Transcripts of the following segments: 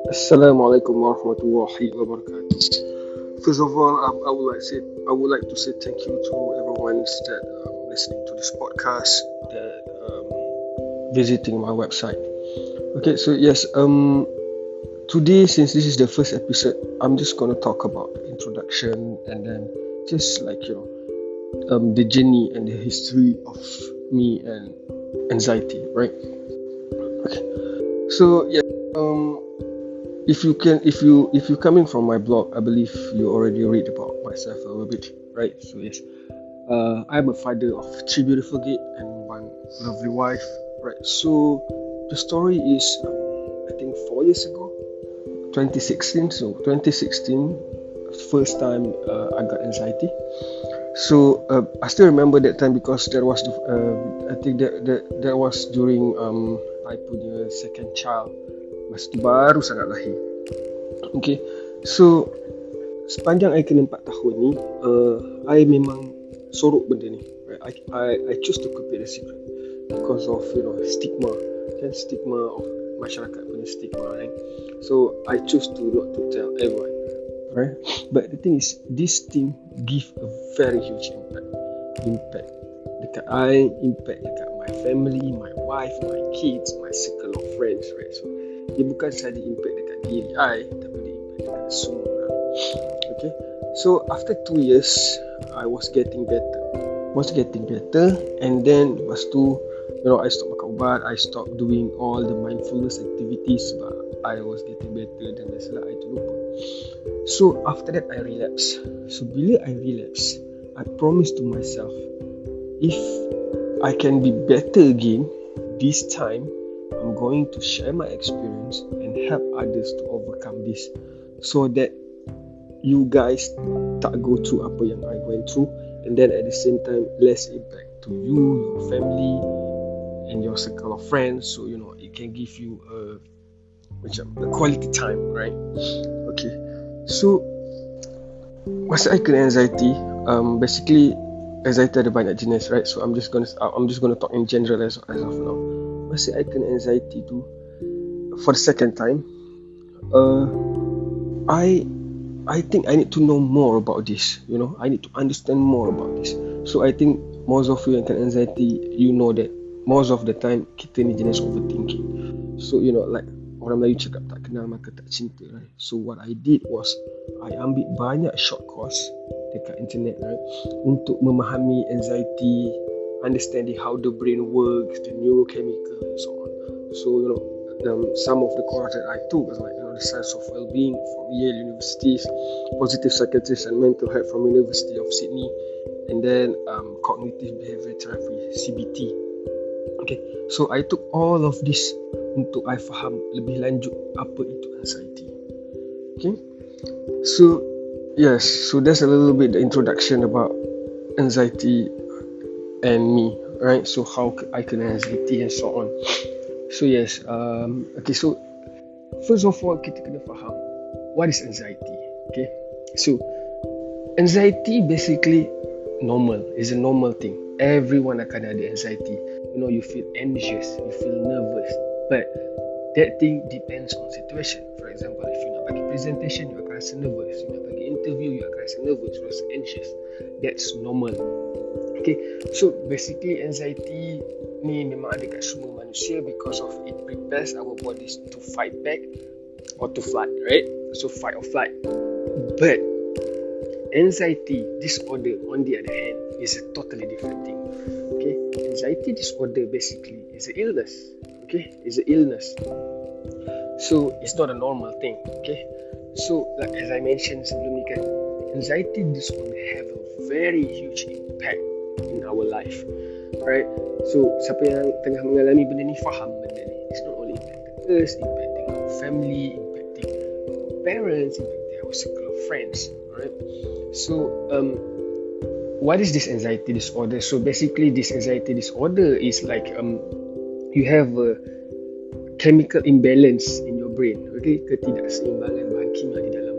Assalamualaikum warahmatullahi wabarakatuh. First of all, I would like to say thank you to everyone that listening to this podcast, that visiting my website. Okay, so yes, today, since this is the first episode, I'm just gonna talk about the introduction and then just the journey and the history of me and anxiety, right? Okay, so yeah, um, if you coming from my blog, I believe you already read about myself a little bit, right? So yes, I'm a father of three beautiful kids and one lovely wife, right? So the story is, I think 4 years ago, 2016. So 2016, first time I got anxiety. So I still remember that time because that was I think that was during I punya second child, masa tu baru sangat lahir. Okay, so sepanjang I kena 4 tahun ni, I memang sorok benda ni. Right? I choose to keep it a secret because of stigma, kan, stigma of masyarakat punya stigma, right? So I choose to not to tell everyone, right? But the thing is, this thing give a very huge impact dekat I, impact dekat my family, my wife, my kids, my circle of friends, right? So dia bukan sahaja impact dekat diri I, tapi dia impact dekat semua orang. Okay, so after 2 years I was getting better, and then lepas tu I stopped makan ubat, I stopped doing all the mindfulness activities sebab I was getting better, dan biasalah I terlupa. So after that I relapse. So bila I relapse, I promise to myself, if I can be better again, this time I'm going to share my experience and help others to overcome this, so that you guys tak go through apa yang I went through, and then at the same time less impact to you, your family, and your circle of friends. So it can give you a quality time, right? Okay, so masa I kena anxiety, basically anxiety ada banyak jenis, right? So I'm just gonna talk in general as of now. Masa I kena anxiety tu for the second time, I think I need to know more about this. I need to understand more about this. So I think most of you yang kena anxiety, you know that most of the time kita ni jenis overthinking. So like orang Melayu cakap, tak kenal maka tak cinta, right? So what I did was, I ambil banyak short course dekat internet, right, untuk memahami anxiety, understanding how the brain works, the neurochemical and so on. So some of the course that I took was like the science of well-being from Yale University, positive psychiatry and mental health from University of Sydney, and then cognitive behavioral therapy, CBT. Okay, so I took all of this untuk I faham lebih lanjut apa itu anxiety. Okay, so yes, so that's a little bit the introduction about anxiety and me, right? So how I can anxiety and so on. So yes, okay, so first of all kita kena faham what is anxiety. Okay, so anxiety basically is a normal thing. Everyone akan ada anxiety. You feel anxious, you feel nervous, but that thing depends on situation. For example, if you nak bagi presentation, you akan rasa nervous. You nak bagi interview, you akan rasa nervous, you rasa anxious. That's normal. Okay, so basically anxiety ni memang ada kat semua manusia because of it prepares our bodies to fight back or to flight, right? So fight or flight. But anxiety disorder, on the other hand, is a totally different thing. Okay, anxiety disorder basically is an illness. Okay, is an illness. So it's not a normal thing. Okay, so like as I mentioned sebelum ni kan, anxiety disorder have a very huge impact in our life, right? So siapa yang tengah mengalami benda ni faham benda ni. It's not only impacting us, impacting our family, impacting our parents, impacting our circle of friends, right? So what is this anxiety disorder? So basically this anxiety disorder is like you have a chemical imbalance in your brain. Okay, ketidakseimbangan bahan kimia di dalam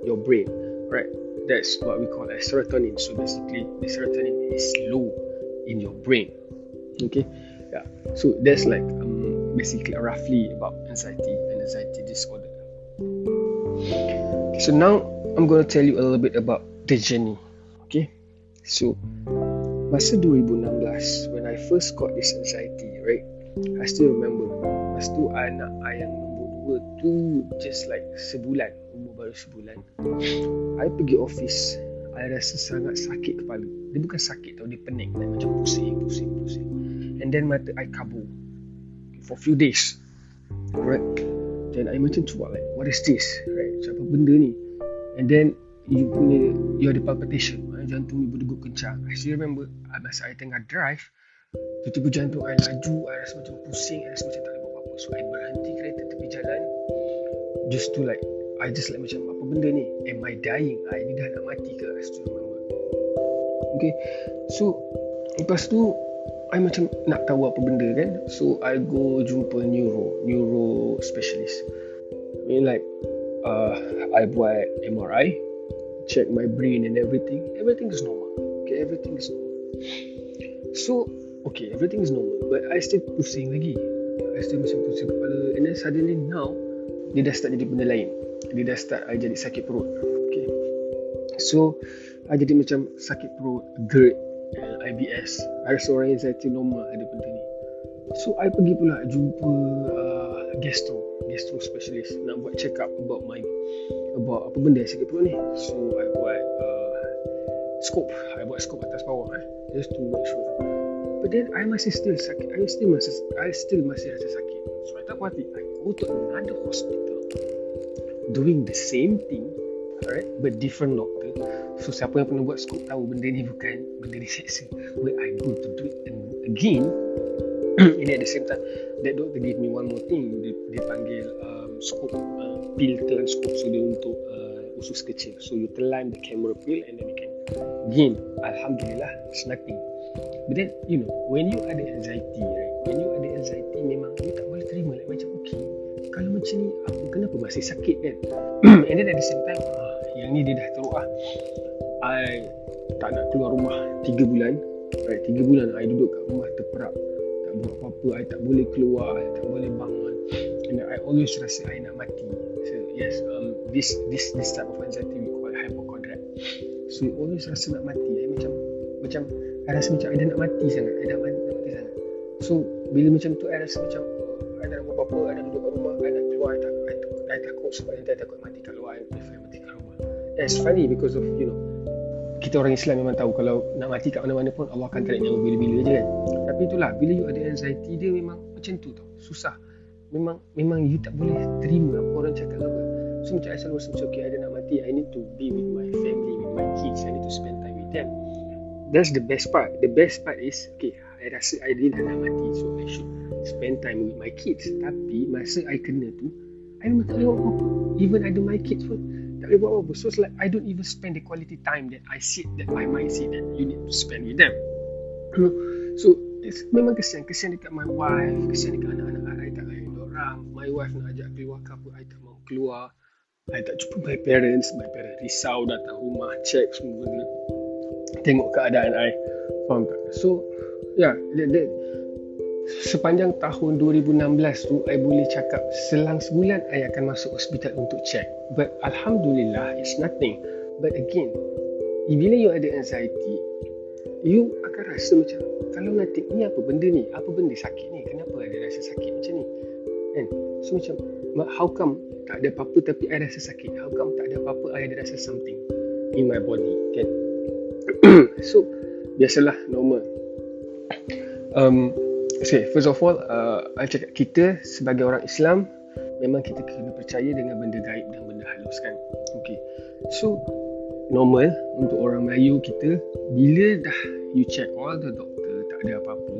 your brain, right? That's what we call as serotonin. So basically the serotonin is low in your brain. Okay, yeah. So that's like basically roughly about anxiety and anxiety disorder. So now I'm going to tell you a little bit about the journey. Okay, so masa 2016 when I first got this anxiety, right, I still remember masa tu anak I yang nombor 2 tu just like sebulan, umur baru sebulan. I pergi office, I rasa sangat sakit kepala. Dia bukan sakit tau, dia pening, macam pusing. And then mata I kabur for few days, right. Then I macam cuba like, what is this, right, apa benda ni. And then you ada palpitation, jantung you berdegup kencang. I still remember masa I tengah drive, tiba-tiba jantung I laju, I rasa macam pusing, I rasa macam tak boleh buat apa-apa. So I berhenti kereta tepi jalan, just to like, I just like macam apa benda ni, am I dying, I ni dah nak mati ke. I still remember. Okay, so lepas tu I macam nak tahu apa benda kan. So I go jumpa neuro specialist. I mean like I buat MRI, check my brain and everything is normal. Okay, everything is normal. So okay, everything is normal, but I still pusing lagi. I still macam pusing kepala. And then suddenly now dia dah start jadi benda lain. Dia dah start I jadi sakit perut. Okay, so I jadi macam sakit perut, GERD, IBS. I rasa orang anxiety normal ada benda ni. So I pergi pula jumpa gastro specialist, nak buat check up about apa benda sakit perut ni. So I buat scope atas bawah just to make sure. But then I masih still sakit. I still masih rasa sakit. So I tak puas hati, I go to another hospital doing the same thing, alright, but different doctor. So siapa yang pernah buat scope tahu benda ni bukan benda diseksa. Where I go to do it again. And at the same time, that doctor give me one more thing. Dia panggil scope, pil telan scope. So dia untuk usus kecil. So you telan the camera pill and then you can gain. Alhamdulillah, it's nothing. But then, you know, when you ada anxiety, right? When you ada anxiety, memang you tak boleh terima. Like macam, okay, kalau macam ni, kenapa masih sakit kan? And then at the same time, yang ni dia dah teruk I tak nak keluar rumah 3 bulan. Right, 3 bulan I duduk kat rumah terperap, tak buat apa-apa. I tak boleh keluar, I tak boleh bangun. And I always rasa I nak mati. So yes, this type of anxiety we call hypochondria. So you always rasa nak mati. I macam I rasa macam I dah nak mati sangat. So bila macam tu I rasa macam I tak nak buat apa-apa. I nak duduk kat rumah, I nak keluar, I takut sebab I takut mati kat luar. I prefer mati kat rumah. It's funny because of, you know, kita orang Islam memang tahu kalau nak mati kat mana-mana pun Allah akan tarik nyawa bila-bila je kan. Tapi itulah, bila you ada anxiety, dia memang macam tu tau, susah. Memang you tak boleh terima apa orang cakap apa. So macam I selalu rasa macam, okay, I dah nak mati, I need to be with my family, with my kids, I need to spend time with them. That's the best part. The best part is, okay, I rasa I dah nak mati, so I should spend time with my kids. Tapi masa I kena tu, I memang tak boleh buat apa-apa. Even ada my kids pun tak boleh buat apa-apa. So it's like I don't even spend the quality time that my mind said that you need to spend with them. So it's memang kesian dekat my wife, kesian dekat anak-anak I tak layan orang. My wife nak ajak keluar ke apa, I tak mau keluar. I tak jumpa my parents risau datang rumah, check semua benda, tengok keadaan I. Faham tak? So yeah, that sepanjang tahun 2016 tu, I boleh cakap selang sebulan I akan masuk hospital untuk check. But Alhamdulillah, it's nothing. But again, bila you ada anxiety, you akan rasa macam, kalau nothing, ni apa benda ni? Apa benda sakit ni? Kenapa ada rasa sakit macam ni? Kan? So macam, how come tak ada apa-apa tapi I rasa sakit? How come tak ada apa-apa, I ada rasa something in my body? Kan? So, biasalah, normal. Okay, first of all, I cakap kita sebagai orang Islam, memang kita kena percaya dengan benda gaib dan benda halus kan. Okay, so normal untuk orang Melayu kita, bila dah you check all the doctor, tak ada apa-apa,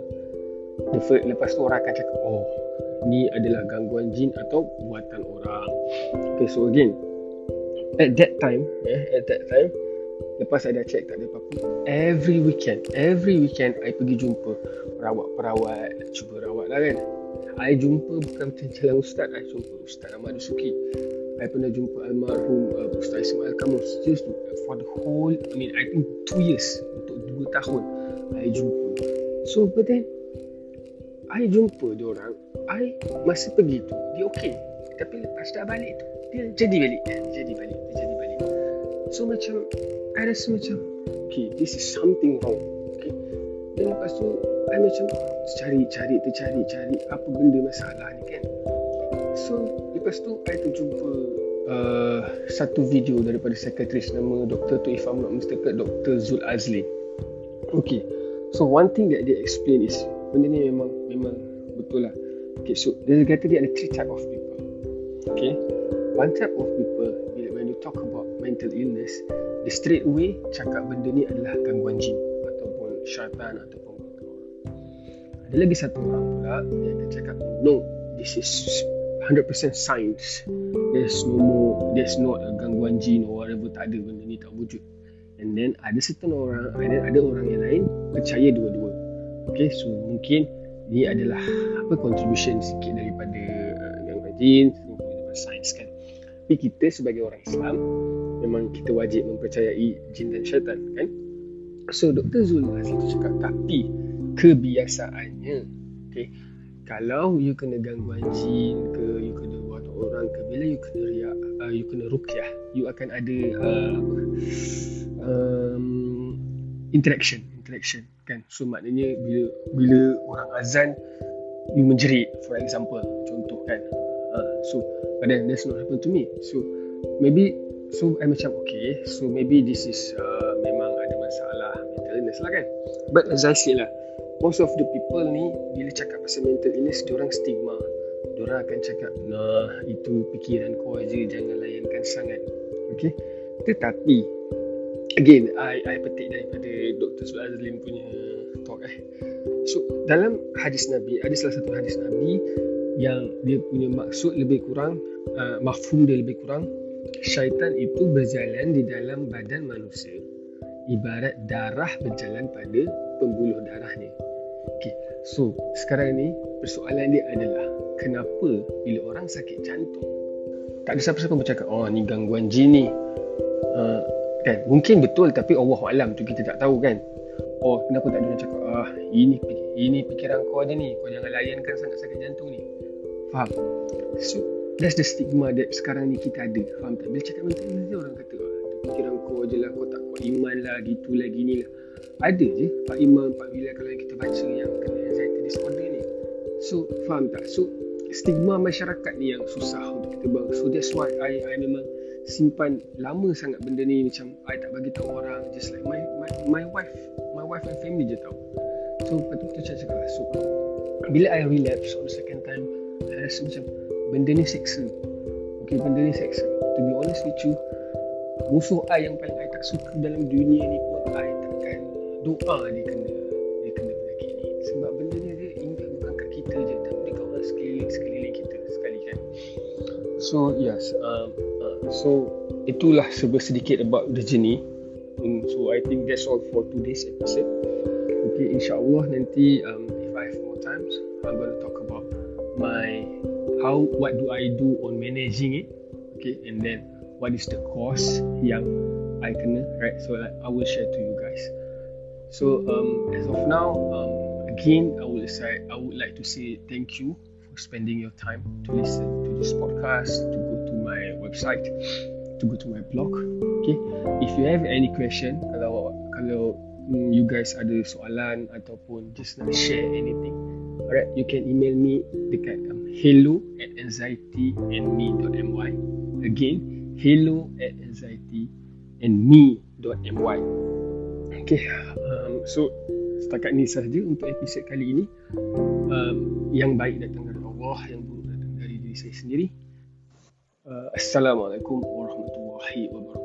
lepas tu orang akan cakap, oh, ni adalah gangguan jin atau buatan orang. Okay, so again, at that time, lepas I dah check tak ada apa-apa, every weekend I pergi jumpa perawat, cuba rawat lah kan. I jumpa bukan macam jalan ustaz, I jumpa Ustaz Ahmad Dusuki. I pernah jumpa almarhum Ustaz Ismail Kamus. Just for the whole, I think 2 years, untuk 2 tahun I jumpa. So but then I jumpa diorang, I masa pergi tu dia okay. Tapi lepas dah balik tu, dia jadi balik. So macam I rasa macam okay, this is something wrong. Okay. Dan lepas tu I macam tercari apa benda masalah ni kan. So lepas tu I terjumpa satu video daripada psikiatris nama doktor tu, if I'm not mistaken, Dr. Zul Azli. Okay, so one thing that they explain is benda ni memang betul lah. Okay, so dia kata dia ada 3 type of people. Okay, one type of people, when you talk about mental illness, dia straight away cakap benda ni adalah gangguan jin ataupun syaitan ataupun ada lagi satu orang pula yang akan cakap no, this is 100% science, there's no gangguan jin or whatever, tak ada, benda ni tak wujud. And then ada orang yang lain percaya dua-dua. Okay, so mungkin ni adalah contribution sikit daripada gangguan jin, daripada sains kan. Tapi kita sebagai orang Islam memang kita wajib mempercayai jin dan syaitan kan. So Dr. Zul Azli tu cakap, tapi kebiasaannya, okay, kalau you kena gangguan jin ke, you kena buat orang ke, bila you kena riak, you kena ruqyah, you akan ada interaction kan. So maknanya bila orang azan you menjerit, for example, contoh kan. So but then that's not happen to me. So I macam okay, so maybe this is memang ada masalah mental illness lah kan. But as I said lah, most of the people ni bila cakap pasal mental illness, diorang stigma. Diorang akan cakap, nah itu fikiran kau aja, jangan layankan sangat. Okay, tetapi again, I petik daripada Dr. Zul Azli punya talk So dalam hadis Nabi, ada salah satu hadis Nabi yang dia punya maksud lebih kurang, mafhum dia lebih kurang, syaitan itu berjalan di dalam badan manusia ibarat darah berjalan pada pembuluh darahnya. Okay, so sekarang ni persoalan dia adalah, kenapa bila orang sakit jantung tak ada siapa-siapa bercakap, oh ni gangguan jin ni, kan? Mungkin betul, tapi Allahualam tu kita tak tahu kan. Oh, kenapa tak ada orang cakap, ini fikiran kau aja ni, kau jangan layankan sangat sakit jantung ni. Faham? So that's the stigma that sekarang ni kita ada. Faham tak? Bila cakap mental illness ni, orang kata, fikiran kau je lah, kau tak kuat iman lah, gitulah gini lah. Ada je Pak Imam, Pak Bila kalau kita baca yang kena anxiety disorder ni. So faham tak? So stigma masyarakat ni yang susah untuk kita bang. So that's why I memang simpan lama sangat benda ni, macam I tak bagi tahu orang, just like my wife and family je tahu. So lepas tu kita cakap lah, so bila I relapse on the second time, I rasa macam benda ni seksa. Okay, benda ni seksa. To be honest with you, musuh I yang paling I tak suka dalam dunia ni pun, I takkan doa dia kena penyakit ni. Sebab benda ni dia ingat bukan kat kita je, tapi dekat orang sekeliling kita sekali kan. So yes, so itulah sedikit about the journey. So I think that's all for today's episode. Okay, insyaAllah nanti if I have more times, I'm going to talk about what do I do on managing it. Okay, and then what is the cost yang I kena, right? So I will share to you guys. So as of now, again, I would like to say thank you for spending your time to listen to this podcast, to go to my website, to go to my blog. Okay, if you have any question, kalau you guys ada soalan ataupun just nak share anything, alright, you can email me dekat hello@anxietyandme.my. Again, hello@anxietyandme.my. Okay, so setakat ni sahaja untuk episod kali ini. Yang baik datang dari Allah, yang buruk datang dari diri saya sendiri. Assalamualaikum warahmatullahi wabarakatuh.